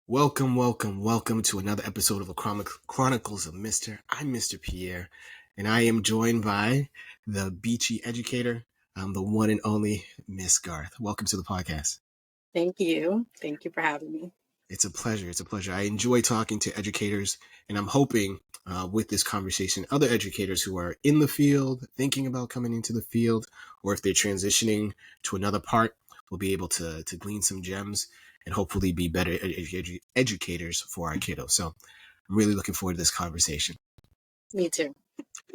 Welcome to another episode of the Chronicles of Mister. I'm Mr. Pierre, and I am joined by the Beachy Educator, the one and only Miss Garth. Welcome to the podcast. Thank you. Thank you for having me. It's a pleasure. I enjoy talking to educators, and I'm hoping with this conversation, other educators who are in the field, thinking about coming into the field, or if they're transitioning to another part, will be able to glean some gems and hopefully be better educators for our kiddos. So I'm really looking forward to this conversation. Me too.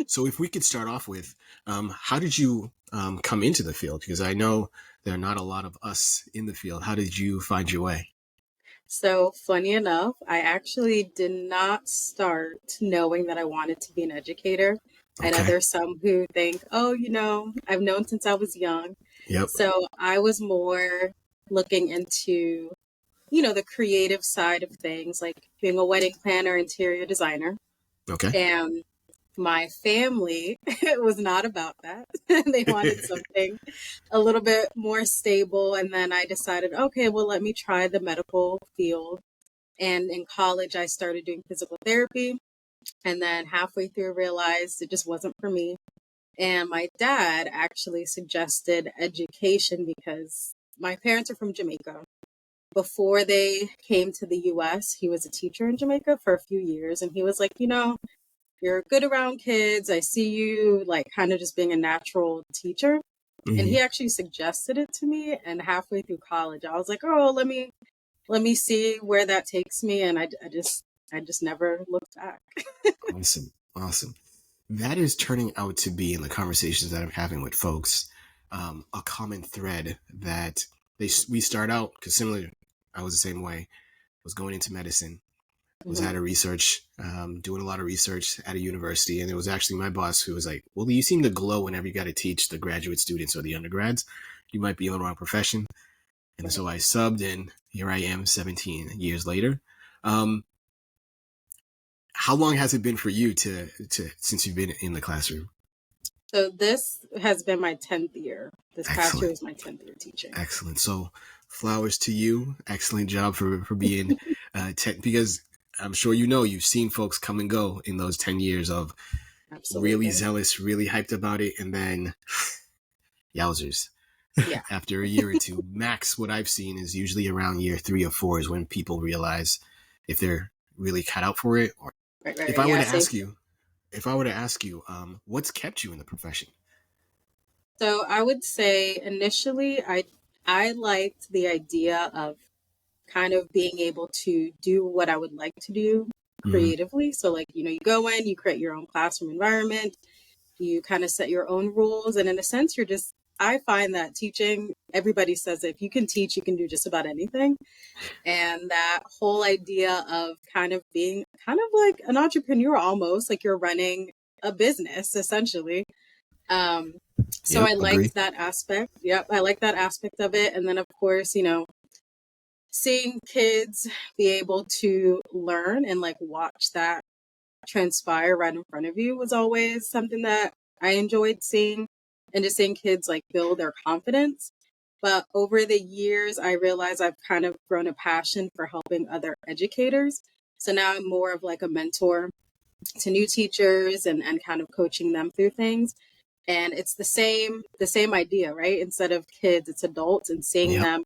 So if we could start off with, how did you come into the field? Because I know there are not a lot of us in the field. How did you find your way? So, funny enough, I actually did not start knowing that I wanted to be an educator. I know Okay. there's some who think, I've known since I was young. Yep. So, I was more looking into, the creative side of things, like being a wedding planner, interior designer. Okay. And my family was not about that. They wanted something a little bit more stable. And then I decided, okay, well, let me try the medical field. And in college, I started doing physical therapy. And then halfway through, realized it just wasn't for me. And my dad actually suggested education because my parents are from Jamaica. Before they came to the US, he was a teacher in Jamaica for a few years. And he was like, you're good around kids. I see you like kind of just being a natural teacher. Mm-hmm. And he actually suggested it to me. And halfway through college, I was like, oh, let me see where that takes me. And I just never looked back. Awesome. That is turning out to be, in the conversations that I'm having with folks, a common thread that we start out, because similarly, I was the same way, was going into medicine, was Mhm. at a research, doing a lot of research at a university. And it was actually my boss who was like, well, you seem to glow whenever you got to teach the graduate students or the undergrads. You might be in the wrong profession. And so I subbed, and here I am 17 years later. How long has it been for you to since you've been in the classroom? So this has been my 10th year. This past year Excellent. was my 10th year teaching. Excellent. So flowers to you. Excellent job for being 10, because I'm sure you've seen folks come and go in those 10 years of Absolutely. really zealous, really hyped about it, and then yowzers. Yeah. After a year or two, max what I've seen is usually around year 3 or 4 is when people realize if they're really cut out for it. Or Right. if I were to ask you, what's kept you in the profession? So I would say initially I liked the idea of kind of being able to do what I would like to do creatively. So like, you go in, you create your own classroom environment, you kind of set your own rules. And in a sense, I find that teaching, everybody says that if you can teach, you can do just about anything. And that whole idea of kind of being kind of like an entrepreneur, almost like you're running a business essentially. So Yep, I agree. liked that aspect. Yep. I like that aspect of it. And then of course, seeing kids be able to learn and like watch that transpire right in front of you was always something that I enjoyed seeing, and just seeing kids like build their confidence. But over the years, I realized I've kind of grown a passion for helping other educators. So now I'm more of like a mentor to new teachers and kind of coaching them through things. And it's the same idea, right? Instead of kids, it's adults, and seeing them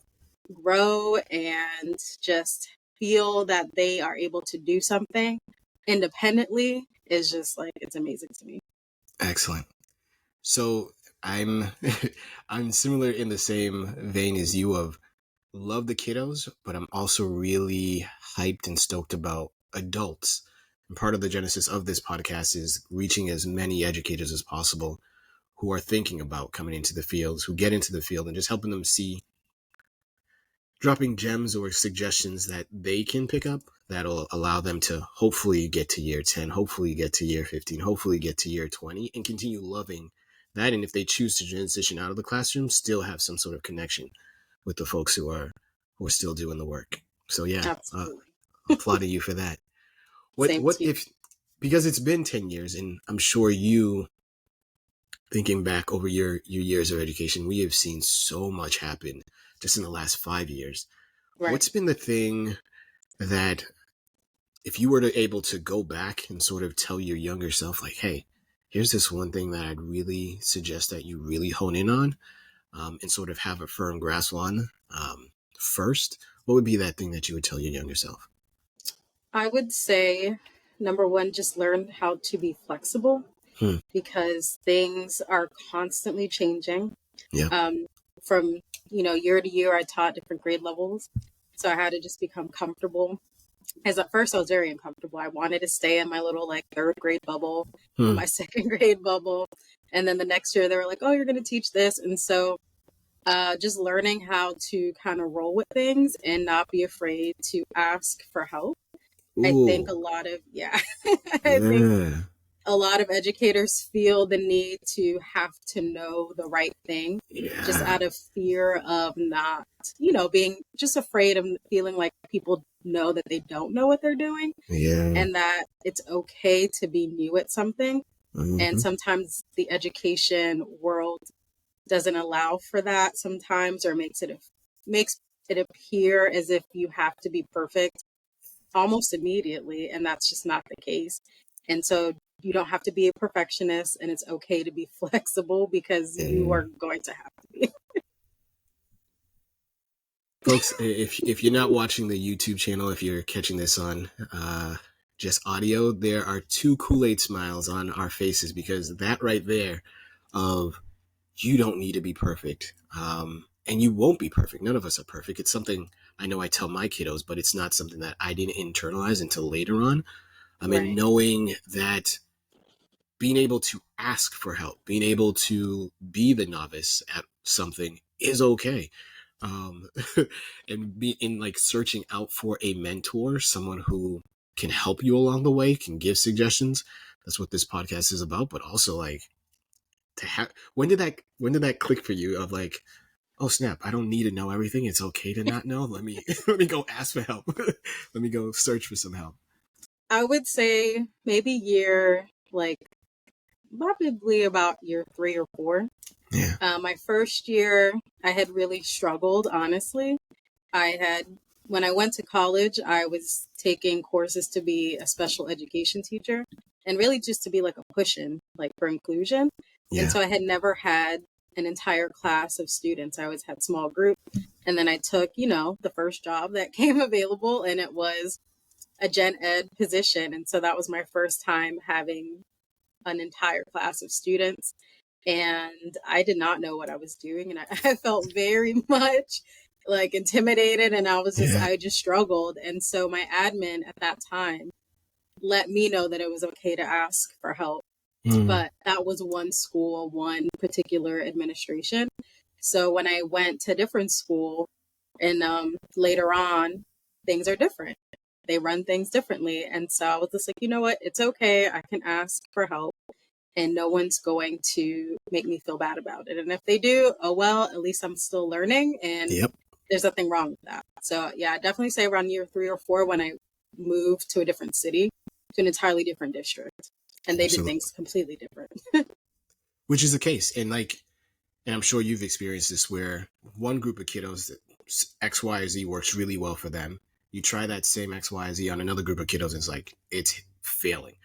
grow and just feel that they are able to do something independently is just like, it's amazing to me. Excellent. So I'm I'm similar in the same vein as you of love the kiddos, but I'm also really hyped and stoked about adults. And part of the genesis of this podcast is reaching as many educators as possible who are thinking about coming into the fields, who get into the field, and just helping them see, dropping gems or suggestions that they can pick up that'll allow them to hopefully get to year 10, hopefully get to year 15, hopefully get to year 20, and continue loving that. And if they choose to transition out of the classroom, still have some sort of connection with the folks who are still doing the work. So yeah, Absolutely. applauding you for that. Same What to you. if, because it's been 10 years, and I'm sure you, thinking back over your years of education, we have seen so much happen just in the last 5 years. Right. What's been the thing that if you were to able to go back and sort of tell your younger self, like, hey, here's this one thing that I'd really suggest that you really hone in on, and sort of have a firm grasp on, first, what would be that thing that you would tell your younger self? I would say, number one, just learn how to be flexible Hmm. because things are constantly changing. Yeah. Um, from, year to year, I taught different grade levels. So I had to just become comfortable. As at first, I was very uncomfortable. I wanted to stay in my little like third grade bubble or Hmm. my second grade bubble. And then the next year, they were like, oh, you're going to teach this. And so just learning how to kind of roll with things and not be afraid to ask for help. I think Ooh. a lot of, yeah, I think Yeah. a lot of educators feel the need to have to know the right thing just Yeah. out of fear of not, being just afraid of feeling like people know that they don't know what they're doing Yeah. and that it's okay to be new at something. And Hmm. sometimes the education world doesn't allow for that sometimes or makes it appear as if you have to be perfect almost immediately, and that's just not the case. And so you don't have to be a perfectionist, and it's okay to be flexible because you Yeah. are going to have to be. Folks, if you're not watching the YouTube channel, if you're catching this on just audio, there are two Kool-Aid smiles on our faces because that right there of you don't need to be perfect. And you won't be perfect. None of us are perfect. It's something I know I tell my kiddos, but it's not something that I didn't internalize until later on. I mean, Right. knowing that being able to ask for help, being able to be the novice at something is okay. Um, and be in like searching out for a mentor, someone who can help you along the way, can give suggestions. That's what this podcast is about. But also like to have, when did that click for you of like, oh snap, I don't need to know everything. It's okay to not know. Let me let me go ask for help. Let me go search for some help. I would say maybe probably about year 3 or 4. Yeah. My first year, I had really struggled, honestly. When I went to college, I was taking courses to be a special education teacher and really just to be like a push in, like for inclusion. And Yeah. so I had never had an entire class of students. I always had small group. And then I took, the first job that came available and it was a gen ed position. And so that was my first time having an entire class of students. And I did not know what I was doing. And I felt very much like intimidated. And Yeah. I just struggled. And so my admin at that time let me know that it was okay to ask for help. Mm. But that was one school, one particular administration. So when I went to a different school and later on, things are different. They run things differently. And so I was just like, you know what? It's okay. I can ask for help and no one's going to make me feel bad about it. And if they do, oh well, at least I'm still learning and Yep. there's nothing wrong with that. So yeah, I definitely say around year 3 or 4 when I moved to a different city, to an entirely different district. And they did Absolutely. things completely different. Which is the case. And I'm sure you've experienced this where one group of kiddos, X, Y, or Z works really well for them. You try that same X, Y, Z on another group of kiddos, and it's like, it's failing.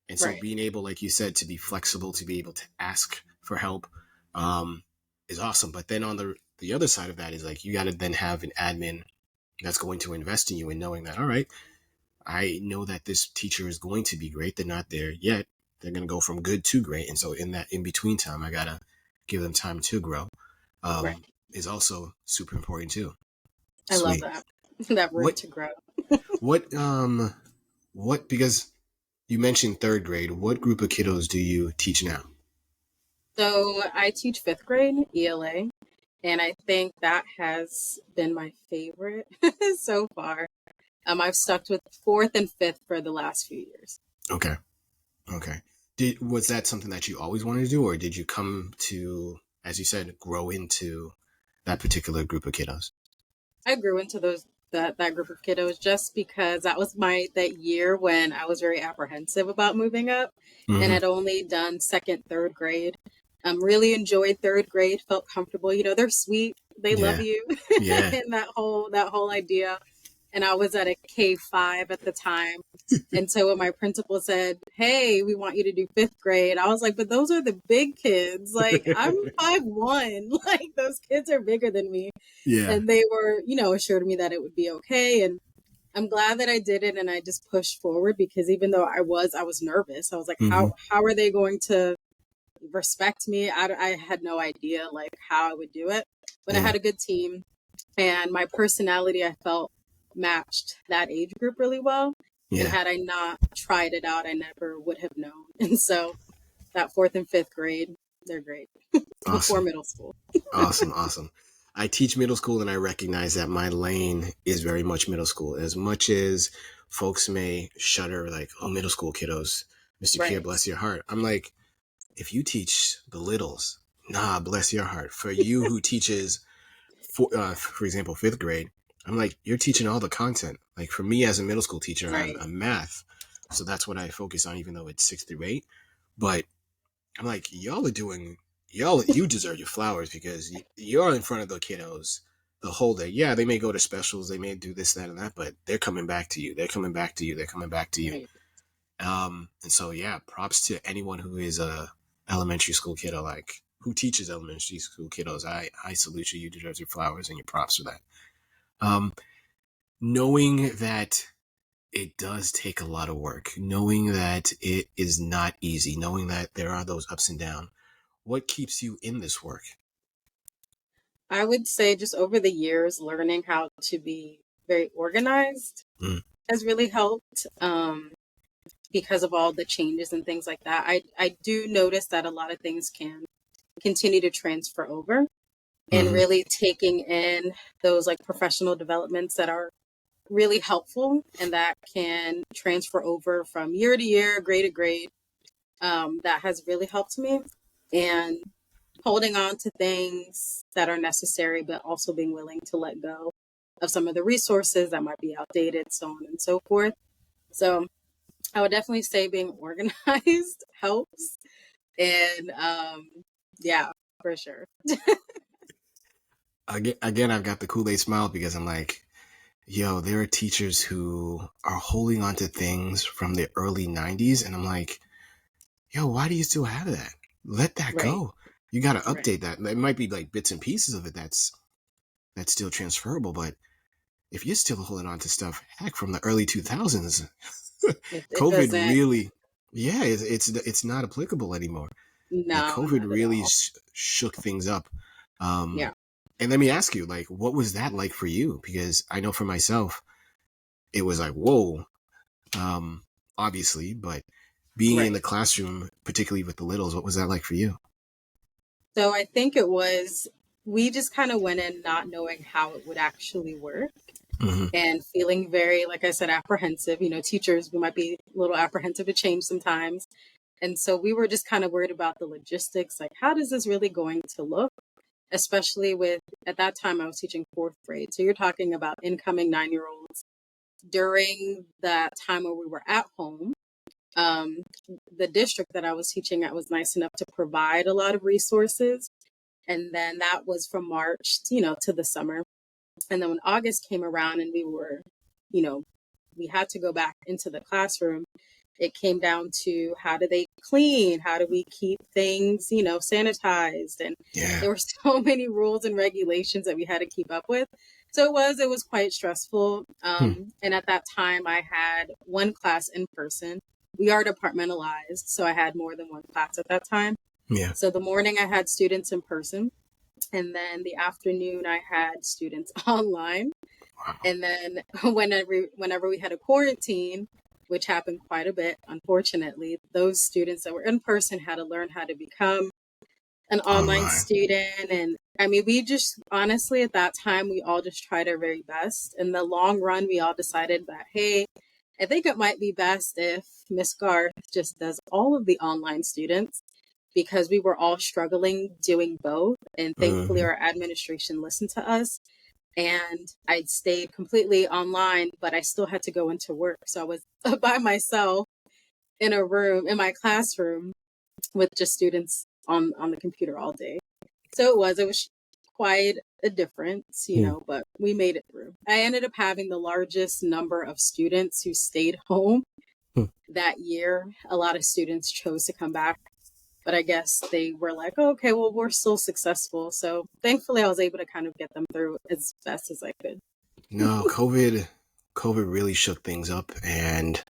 And so Right. being able, like you said, to be flexible, to be able to ask for help, um, is awesome. But then on the other side of that is like, you got to then have an admin that's going to invest in you and knowing that, all right, I know that this teacher is going to be great. They're not there yet. They're going to go from good to great. And so in that in between time, I got to give them time to grow, Right. is also super important too. I love Sweet. that. That room What, to grow. what, because you mentioned third grade, what group of kiddos do you teach now? So I teach 5th grade ELA, and I think that has been my favorite so far. I've stuck with 4th and 5th for the last few years. Okay. Okay. Was that something that you always wanted to do, or did you come to, as you said, grow into that particular group of kiddos? I grew into that group of kiddos just because that was that year when I was very apprehensive about moving up and Hmm. had only done 2nd, 3rd grade. Really enjoyed 3rd grade, felt comfortable. They're sweet, they love Yeah. you, Yeah. and that whole idea. and I was at a K-5 at the time. And so when my principal said, "Hey, we want you to do fifth grade," I was like, "But those are the big kids. Like, I'm 5'1". Like, those kids are bigger than me." Yeah. And they were, assured me that it would be okay. And I'm glad that I did it, and I just pushed forward, because even though I was nervous. I was like, Hmm. how are they going to respect me? I had no idea like how I would do it, but I Yeah. had a good team, and my personality, I felt, matched that age group really well. And Yeah. had I not tried it out, I never would have known. And so that fourth and fifth grade, they're great. Before Awesome. middle school. Awesome. Awesome. I teach middle school and I recognize that my lane is very much middle school. As much as folks may shudder, like, oh, middle school kiddos, Mr. Pierre, Right. bless your heart. I'm like, if you teach the littles, nah, bless your heart. For you who teaches, for example, fifth grade, I'm like, you're teaching all the content. Like for me as a middle school teacher, Right. I'm math. So that's what I focus on, even though it's 6 through 8. But I'm like, you deserve your flowers because you're in front of the kiddos the whole day. Yeah, they may go to specials, they may do this, that, and that, but they're coming back to you. They're coming back to you. They're coming back to you. Right. And so yeah, props to anyone who is a elementary school kiddo, like who teaches elementary school kiddos. I salute you. You deserve your flowers and your props for that. Um, knowing that it does take a lot of work, knowing that it is not easy, knowing that there are those ups and downs. What keeps you in this work? I would say just over the years, learning how to be very organized Mm, has really helped, because of all the changes and things like that. I do notice that a lot of things can continue to transfer over, and hmm. really taking in those like professional developments that are really helpful and that can transfer over from year to year, grade to grade. That has really helped me. And holding on to things that are necessary, but also being willing to let go of some of the resources that might be outdated, so on and so forth. So I would definitely say being organized helps. And yeah, for sure. Again, I've got the Kool-Aid smile because I'm like, yo, there are teachers who are holding on to things from the early 90s. And I'm like, yo, why do you still have that? Let that Right, go. You got to right. update that. It might be like bits and pieces of it that's still transferable. But if you're still holding on to stuff, heck, from the early 2000s, It COVID doesn't, really, yeah, it's not applicable anymore. Like no, COVID not at really all. shook things up. Um, Yeah, and let me ask you, like, what was that like for you? Because I know for myself, it was like, whoa, um, obviously, but being in the right. classroom, particularly with the littles, what was that like for you? So I think we just kind of went in not knowing how it would actually work, Hmm. and feeling very, like I said, apprehensive. Teachers, we might be a little apprehensive to change sometimes. And so we were just kind of worried about the logistics, like, how is this really going to look? Especially with, at that time, I was teaching fourth grade. So you're talking about incoming 9-year olds during that time where we were at home. Um, the district that I was teaching at was nice enough to provide a lot of resources. And then that was from March, to the summer. And then when August came around and you know, we had to go back into the classroom, it came down to, how do they clean? How do we keep things, sanitized? And Yeah. there were so many rules and regulations that we had to keep up with. So it was quite stressful. Hmm. And at that time, I had one class in person. We are departmentalized, so I had more than one class at that time. Yeah. So the morning I had students in person, and then the afternoon I had students online. Wow. And then whenever we had a quarantine, which happened quite a bit, unfortunately, those students that were in person had to learn how to become an online Online. student. And I mean, we just honestly, at that time, we all just tried our very best. In the long run, we all decided that, hey, I think it might be best if Miss Garth just does all of the online students, because we were all struggling doing both. And thankfully, Hmm. our administration listened to us, and I stayed completely online, but I still had to go into work. So I was by myself in a room, in my classroom, with just students on the computer all day. So it was quite a difference, Hmm. but we made it through. I ended up having the largest number of students who stayed home Hmm. that year. A lot of students chose to come back, but I guess they were like, oh, okay, well, we're still successful. So thankfully, I was able to kind of get them through as best as I could. No, COVID really shook things up, and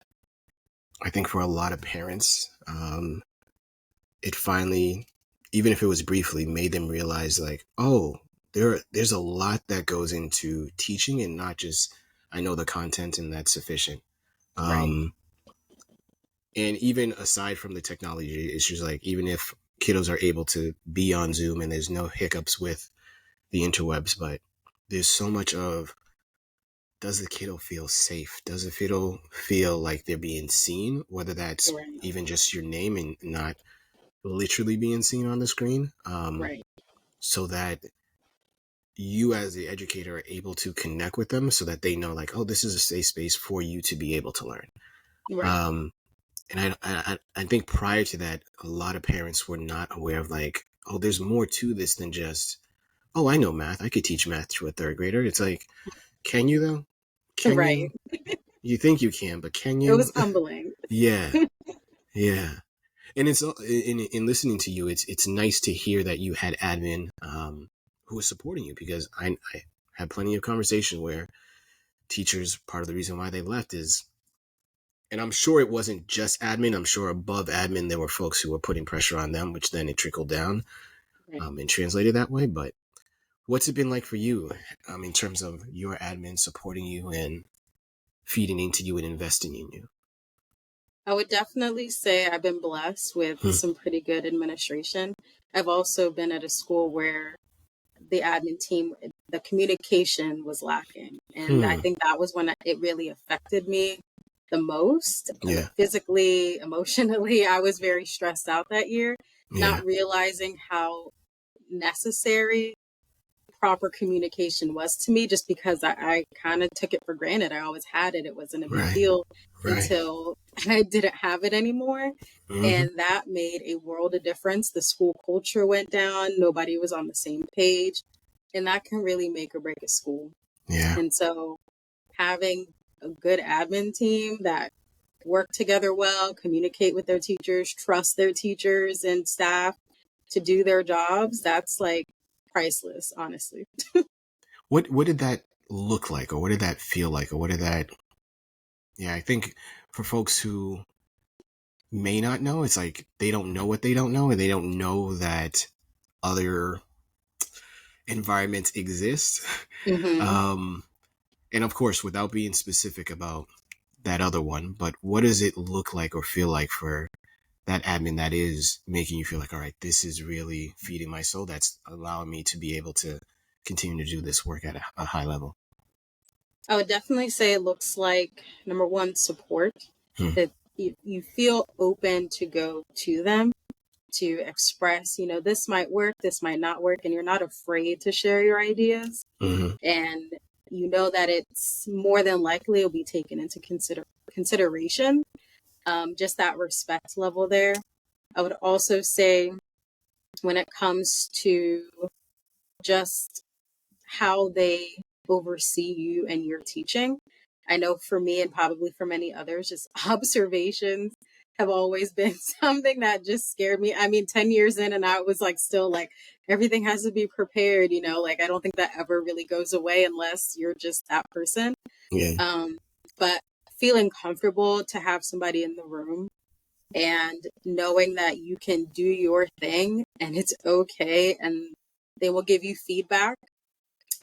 I think for a lot of parents, it finally, even if it was briefly, made them realize like, oh, there's a lot that goes into teaching, and not just I know the content and that's sufficient. Right, Um, and even aside from the technology issues, like even if kiddos are able to be on Zoom and there's no hiccups with the interwebs, but there's so much of, does the kiddo feel safe? Does the kiddo feel like they're being seen? Whether that's right, even just your name and not literally being seen on the screen, right, so that you as the educator are able to connect with them so that they know like, oh, this is a safe space for you to be able to learn. right, Um, and I think prior to that, a lot of parents were not aware of like, oh, there's more to this than just, oh, I know math. I could teach math to a third grader. It's like, can you though? Can right. you? You think you can, but can It was you? humbling. Yeah, yeah. And it's in listening to you, it's nice to hear that you had admin who was supporting you, because I had plenty of conversation where teachers, part of the reason why they left is, and I'm sure it wasn't just admin. I'm sure above admin there were folks who were putting pressure on them, which then it trickled down Right. and translated that way. But what's it been like for you, in terms of your admin supporting you and feeding into you and investing in you? I would definitely say I've been blessed with Hmm. some pretty good administration. I've also been at a school where the admin team, the communication was lacking. And I Hmm. think that was when it really affected me the most. Like Yeah. physically, emotionally, I was very stressed out that year, Yeah. not realizing how necessary proper communication was to me, just because I kind of took it for granted. I always had it. It wasn't a big Right. deal Right. until I didn't have it anymore. Hmm. And that made a world of difference. The school culture went down. Nobody was on the same page. And that can really make or break a school. Yeah. And so having a good admin team that work together well, communicate with their teachers, trust their teachers and staff to do their jobs, that's like priceless, honestly. What did that look like, or what did that feel like, or what did that? Yeah, I think for folks who may not know, it's like they don't know what they don't know, and they don't know that other environments exist. Hmm. um, and of course, without being specific about that other one, but what does it look like or feel like for that admin that is making you feel like, all right, this is really feeding my soul. That's allowing me to be able to continue to do this work at a high level. I would definitely say it looks like number one, support, Hmm. that you feel open to go to them to express, this might work, this might not work, and you're not afraid to share your ideas. Hmm. And you know that it's more than likely will be taken into consideration. Just that respect level there. I would also say when it comes to just how they oversee you and your teaching. I know for me and probably for many others, just observations have always been something that just scared me. I mean, 10 years in and I was like, still like, everything has to be prepared, like, I don't think that ever really goes away unless you're just that person. Yeah. Um, but feeling comfortable to have somebody in the room and knowing that you can do your thing and it's okay, and they will give you feedback,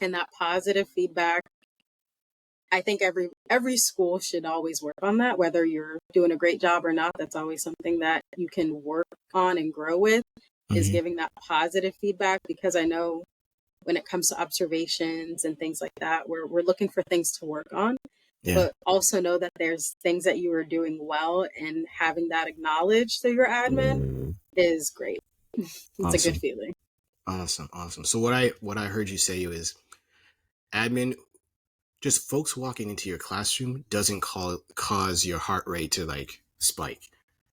and that positive feedback, I think every school should always work on that, whether you're doing a great job or not. That's always something that you can work on and grow with, is Hmm. giving that positive feedback, because I know when it comes to observations and things like that, we're looking for things to work on, Yeah. but also know that there's things that you are doing well, and having that acknowledged through your admin Mm. is great. It's a good Awesome. feeling. Awesome. Awesome. So what I heard you say is admin, just folks walking into your classroom doesn't cause your heart rate to like spike.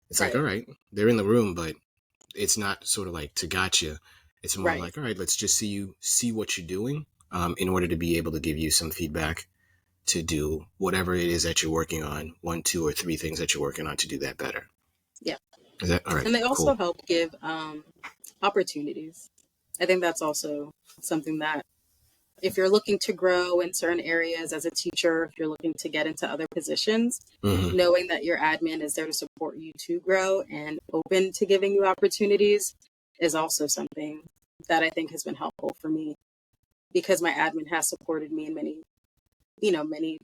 It's like, all Right. right, they're in the room, but it's not sort of like to gotcha. It's more Right. like, all right, let's just see what you're doing, in order to be able to give you some feedback to do whatever it is that you're working on, one, two, or three things that you're working on to do that better. Yeah. Is that all right? And they also Cool. help give opportunities. I think that's also something that if you're looking to grow in certain areas as a teacher, if you're looking to get into other positions, Hmm. knowing that your admin is there to support you to grow and open to giving you opportunities is also something that I think has been helpful for me because my admin has supported me in many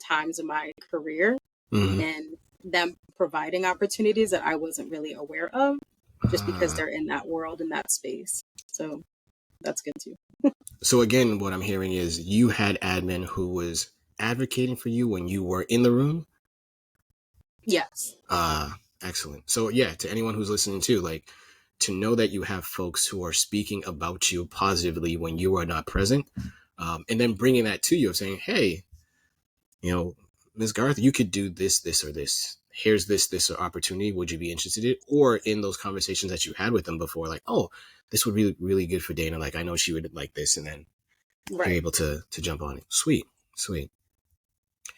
times in my career Hmm. and them providing opportunities that I wasn't really aware of just because they're in that world, in that space. So that's good too. So again, what I'm hearing is you had admin who was advocating for you when you were in the room. Yes. Excellent. So yeah, to anyone who's listening too, like, to know that you have folks who are speaking about you positively when you are not present, and then bringing that to you of saying, hey, you know, Ms. Garth, you could do this, this, or this. Here's this opportunity. Would you be interested in it? Or in those conversations that you had with them before, like, oh, this would be really good for Dana. Like, I know she would like this, and then you're Right. able to jump on it. Sweet, sweet.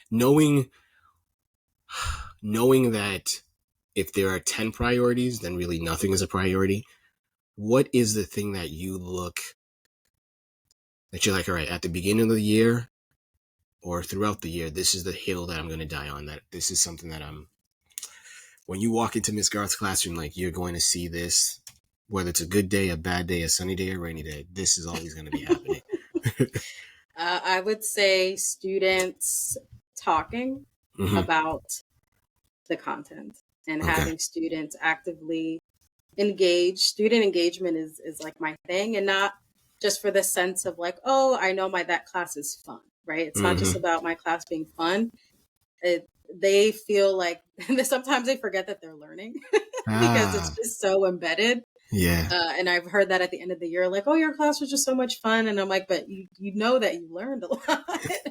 Knowing knowing that if there are 10 priorities, then really nothing is a priority. What is the thing that you look that you're like, all right, at the beginning of the year or throughout the year, this is the hill that I'm going to die on. That this is something that I'm. When you walk into Miss Garth's classroom, like, you're going to see this, whether it's a good day, a bad day, a sunny day, a rainy day. This is always going to be happening. I would say students talking Hmm. about the content and Okay. having students actively engage. Student engagement is like my thing, and not just for the sense of like, oh, I know my that class is fun, right? It's not just Hmm. about my class being fun. They feel like sometimes they forget that they're learning because it's Ah, just so embedded. yeah, And I've heard that at the end of the year, like, oh, your class was just so much fun. And I'm like, but you know that you learned a lot.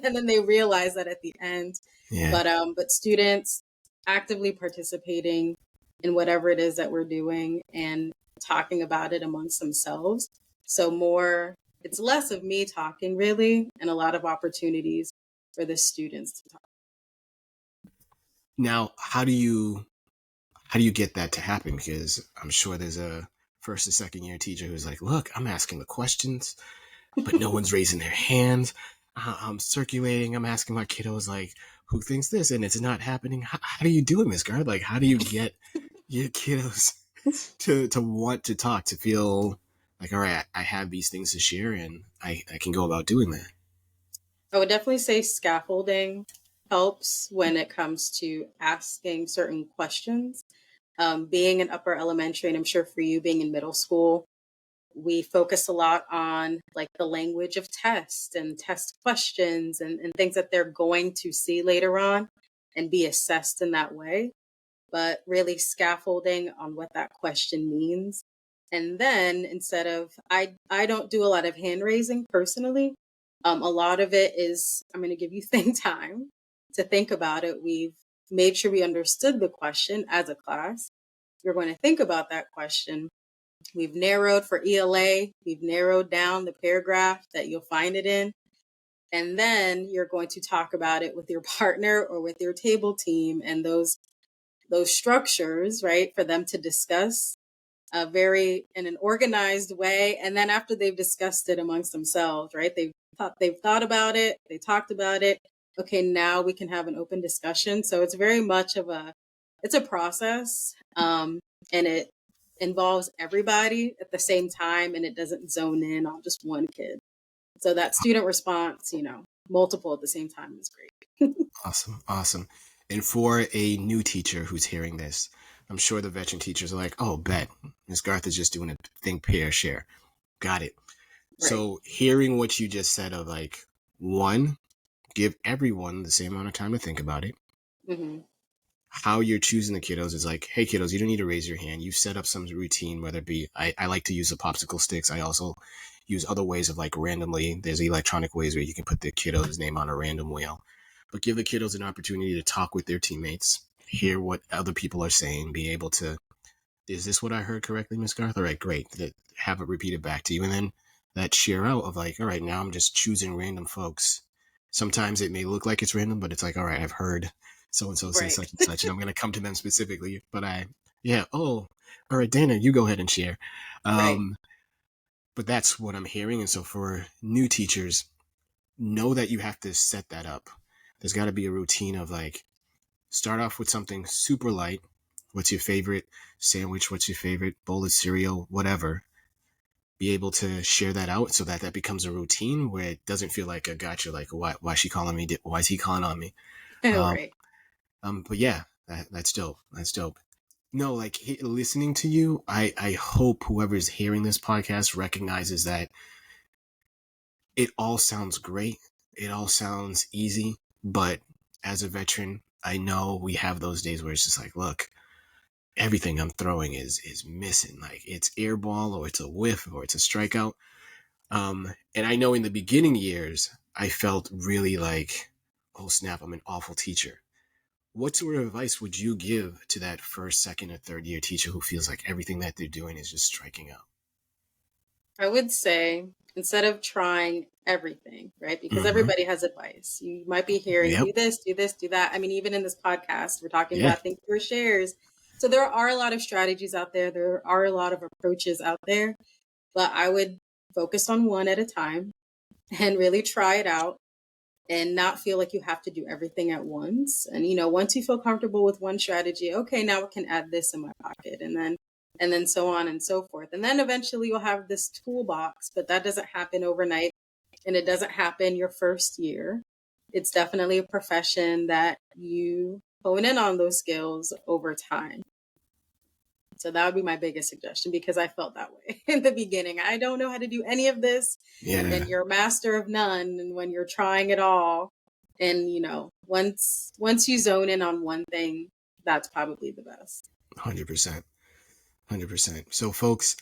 And then they realize that at the end. yeah. But students actively participating in whatever it is that we're doing and talking about it amongst themselves. So it's less of me talking really, and a lot of opportunities for the students to talk. Now, how do you get that to happen? Because I'm sure there's a first or second year teacher who's like, look, I'm asking the questions, but no one's raising their hands. I'm circulating. I'm asking my kiddos, like, who thinks this? And it's not happening. How do you do it, Miss Guard? Like, how do you get your kiddos to want to talk, to feel like, all right, I have these things to share and I can go about doing that? I would definitely say scaffolding helps when it comes to asking certain questions. Being in upper elementary, and I'm sure for you being in middle school, we focus a lot on like the language of test and test questions and things that they're going to see later on and be assessed in that way, but really scaffolding on what that question means. And then instead of I don't do a lot of hand raising personally. A lot of it is I'm going to give you think time to think about it. We've made sure we understood the question as a class. You're going to think about that question. We've narrowed for ELA, we've narrowed down the paragraph that you'll find it in. And then you're going to talk about it with your partner or with your table team and those structures, right, for them to discuss very in an organized way. And then after they've discussed it amongst themselves, right, they've thought about it, they talked about it. Okay, now we can have an open discussion. So it's very much of it's a process, and it involves everybody at the same time, and it doesn't zone in on just one kid. So that student response, multiple at the same time is great. Awesome. Awesome. And for a new teacher who's hearing this, I'm sure the veteran teachers are like, oh, bet. Ms. Garth is just doing a think, pair, share. Got it. Right. So hearing what you just said of like, one, give everyone the same amount of time to think about it. Hmm. How you're choosing the kiddos is like, hey, kiddos, you don't need to raise your hand. You've set up some routine, whether it be, I like to use the popsicle sticks. I also use other ways of like randomly, there's electronic ways where you can put the kiddo's name on a random wheel. But give the kiddos an opportunity to talk with their teammates, hear what other people are saying, be able to is this what I heard correctly, Miss Garth? All right, great. Have it repeated back to you. And then that share out of like, all right, now I'm just choosing random folks. Sometimes it may look like it's random, but it's like, all right, I've heard so-and-so say Right. such, and I'm going to come to them specifically. But yeah, oh, all right, Dana, you go ahead and share. Right. Um, but that's what I'm hearing. And so for new teachers, know that you have to set that up. There's got to be a routine of like, start off with something super light. What's your favorite sandwich? What's your favorite bowl of cereal? Whatever. Be able to share that out so that that becomes a routine where it doesn't feel like a gotcha, like why is she calling me? Why is he calling on me? Um, Right. but yeah, that's dope. That's dope. No, like listening to you, I hope whoever's hearing this podcast recognizes that it all sounds great. It all sounds easy, but as a veteran, I know we have those days where it's just like, look, everything I'm throwing is missing. Like it's airball or it's a whiff or it's a strikeout. And I know in the beginning years, I felt really like, oh snap, I'm an awful teacher. What sort of advice would you give to that first, second, or third year teacher who feels like everything that they're doing is just striking out? I would say instead of trying everything, right? Because Mm-hmm. everybody has advice. You might be hearing, Yep. do this, do this, do that. I mean, even in this podcast, we're talking Yeah. about think your shares. So there are a lot of strategies out there. There are a lot of approaches out there, but I would focus on one at a time and really try it out and not feel like you have to do everything at once. And once you feel comfortable with one strategy, okay, now I can add this in my pocket and then so on and so forth. And then eventually you'll have this toolbox, but that doesn't happen overnight and it doesn't happen your first year. It's definitely a profession that you hone in on those skills over time. So that would be my biggest suggestion because I felt that way in the beginning. I don't know how to do any of this. Yeah. And you're a master of none. And when you're trying it all, and once you zone in on one thing, that's probably the best. 100%. 100%. So, folks,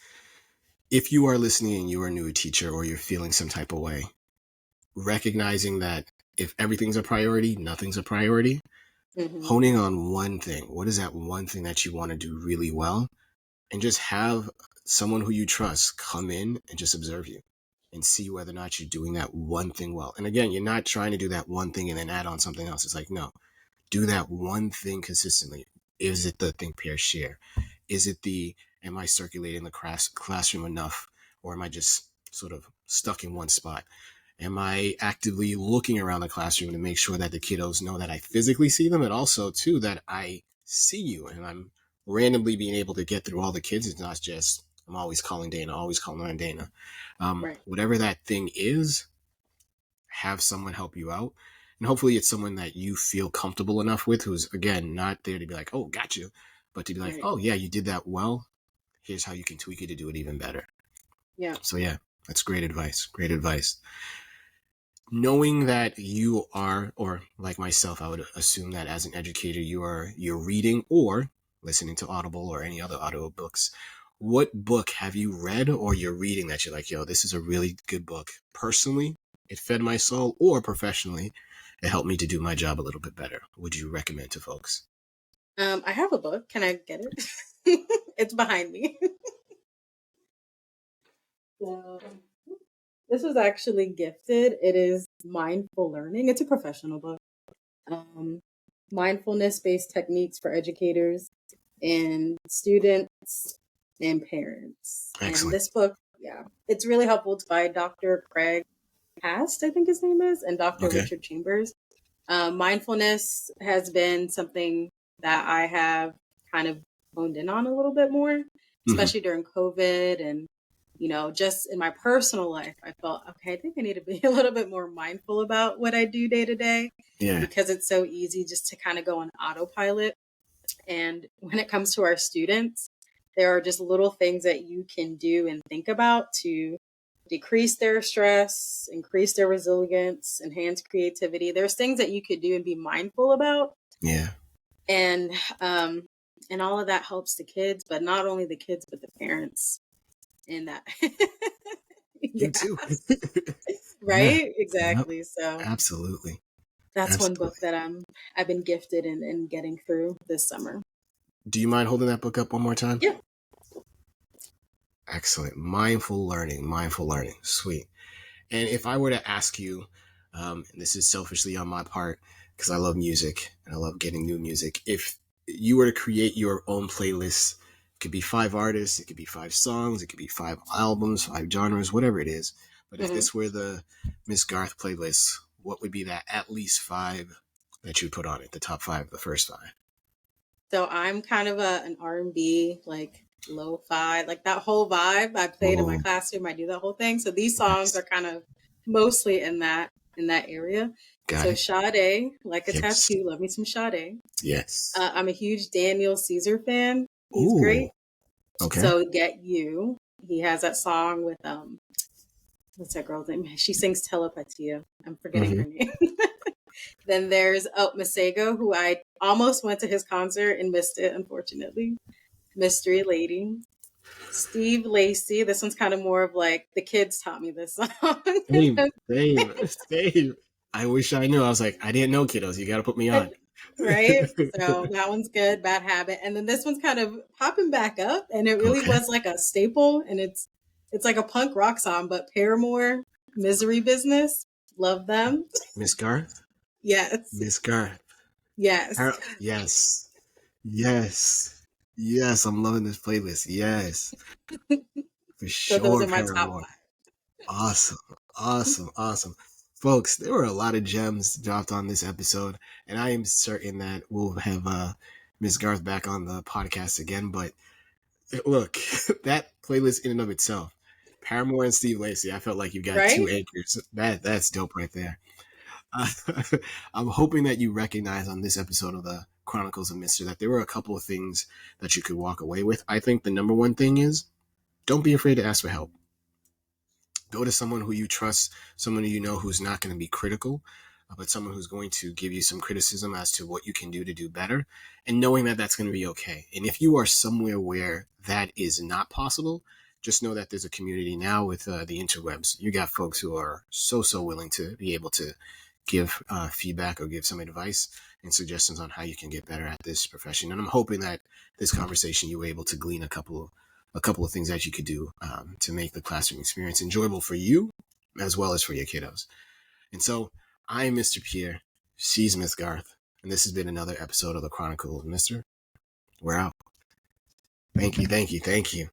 if you are listening and you are a new teacher or you're feeling some type of way, recognizing that if everything's a priority, nothing's a priority, Hmm. honing on one thing. What is that one thing that you want to do really well? And just have someone who you trust come in and just observe you and see whether or not you're doing that one thing well. And again, you're not trying to do that one thing and then add on something else. It's like, no, do that one thing consistently. Is it the think, pair, share? Is it the, am I circulating the classroom enough? Or am I just sort of stuck in one spot? Am I actively looking around the classroom to make sure that the kiddos know that I physically see them, and also too that I see you and I'm randomly being able to get through all the kids? It's not just I'm always calling Dana, always calling on Dana. Right. Whatever that thing is, have someone help you out. And hopefully it's someone that you feel comfortable enough with, who's again not there to be like, oh, got you, but to be like, Right. oh yeah, you did that well. Here's how you can tweak it to do it even better. Yeah. So yeah, that's great advice. Great advice. Knowing that you are, or like myself, I would assume that as an educator, you're reading or listening to Audible or any other audio books. What book have you read or you're reading that you're like, yo, this is a really good book? Personally, it fed my soul, or professionally, it helped me to do my job a little bit better. Would you recommend to folks? I have a book. Can I get it? It's behind me. So this was actually gifted. It is Mindful Learning. It's a professional book. Um, Mindfulness based techniques for educators and students and parents. And Excellent. this book, yeah, it's really helpful. It's by Dr. Craig Hast, I think his name is, and Dr. Okay. Richard Chambers. Mindfulness has been something that I have kind of honed in on a little bit more, Mm-hmm. especially during COVID and just in my personal life, I felt, okay, I think I need to be a little bit more mindful about what I do day to day Yeah. because it's so easy just to kind of go on autopilot. And when it comes to our students, there are just little things that you can do and think about to decrease their stress, increase their resilience, enhance creativity. There's things that you could do and be mindful about. Yeah. And and all of that helps the kids, but not only the kids, but the parents in that. You Yeah. too. Yeah. Right? Yep. Exactly. So Absolutely. that's one book Absolutely. that I've been gifted in getting through this summer. Do you mind holding that book up one more time? Yeah. Excellent. Mindful learning. Mindful learning. Sweet. And if I were to ask you, and this is selfishly on my part, because I love music and I love getting new music, if you were to create your own playlist, it could be 5 artists, it could be 5 songs, it could be 5 albums, 5 genres, whatever it is. But if Hmm. this were the Miss Garth playlist, what would be that at least 5 that you put on it? The top 5, the first 5. So I'm kind of an R&B, like lo-fi, like that whole vibe. I played in my Oh, classroom. I do that whole thing. So these songs yes. are kind of mostly in that area. Got So it. Sade, like a Yes. tattoo. Love me some Sade. Yes. I'm a huge Daniel Caesar fan. He's Ooh. great. Okay. So Get You. He has that song with what's that girl's name? She sings Telepatia. I'm forgetting Mm-hmm. her name. Then there's Masego, who I almost went to his concert and missed it, unfortunately. Mystery Lady. Steve Lacy. This one's kind of more of like the kids taught me this song. Same, same, same. I wish I knew. I was like, I didn't know, kiddos. You got to put me on. Right? So that one's good. Bad Habit. And then this one's kind of popping back up, and it really Okay. was like a staple. And it's like a punk rock song, but Paramore, Misery Business. Love them. Miss Garth? Yes. Miss Garth. Yes. Yes. Yes. Yes. I'm loving this playlist. Yes. For So those sure, are my top Paramore. five. Awesome. Awesome. Awesome. Folks, there were a lot of gems dropped on this episode, and I am certain that we'll have Miss Garth back on the podcast again. But look, that playlist in and of itself, Paramore and Steve Lacy, I felt like you got two Right? anchors. That's dope right there. Uh, I'm hoping that you recognize on this episode of the Chronicles of Mister that there were a couple of things that you could walk away with. I think the number one thing is don't be afraid to ask for help. Go to someone who you trust, someone who you know who's not going to be critical, but someone who's going to give you some criticism as to what you can do to do better, and knowing that that's going to be okay. And if you are somewhere where that is not possible, just know that there's a community now with the interwebs. You got folks who are so willing to be able to give feedback or give some advice and suggestions on how you can get better at this profession. And I'm hoping that this conversation you were able to glean a couple of things that you could do to make the classroom experience enjoyable for you as well as for your kiddos. And so I'm Mr. Pierre. She's Miss Garth. And this has been another episode of the Chronicle of Mister. We're out. Thank you, thank you, thank you.